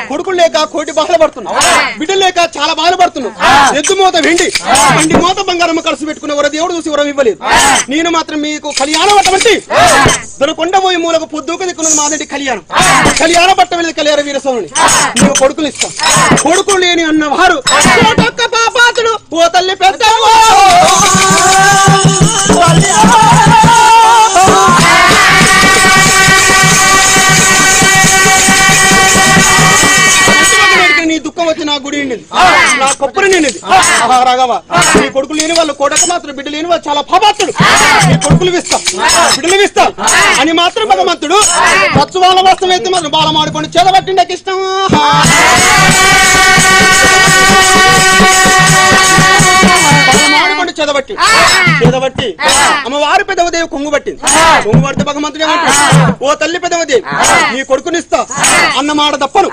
కొడుకులు లేక కోటి బాధలు పడుతున్నావు, బిడ్డలు లేక చాలా బాధలు పడుతున్నావు. ఎద్దు మూత వెండి బండి మూత బంగారం కలిసి పెట్టుకున్న వర దేవుడు చూసి వరం ఇవ్వలేదు. నేను మాత్రం మీకు కళ్యాణ పట్టమంటే దొరకొండ పోయి మూలకు పొద్దుకు దిక్కున్నది మాదండి కళ్యాణం. కళ్యాణ పట్ట వెళ్ళి కళ్యాణ వీరస్వామిని నువ్వు కొడుకులు ఇస్తాం. కొడుకులు లేని అన్నవారు పాపాతుడు ఓ తల్లి పెద్ద నీ దుఃఖం వచ్చి నా గుడి నిండింది, నా కొప్పరి నిండింది. రాఘవ నీ కొడుకులు లేని వాళ్ళు కోడక మాత్రం బిడ్డ లేని వాళ్ళు చాలా పాపాత్తుడు. నీ కొడుకులు ఇస్తాం బిడ్డలు ఇస్తాం అని మాత్రం భగవంతుడు పచ్చు వాళ్ళ వస్తం అయితే మాత్రం బాలం ఆడుకొని చేదబట్టిండే ఇష్టం. చేదబట్టి అమ్మవారు పెదవదేవి కొంగు పట్టింది. కొంగు పడితే భగవంతుడు ఓ తల్లి పెదవదేవి నీ కొడుకునిస్తా అన్నమాట తప్పను.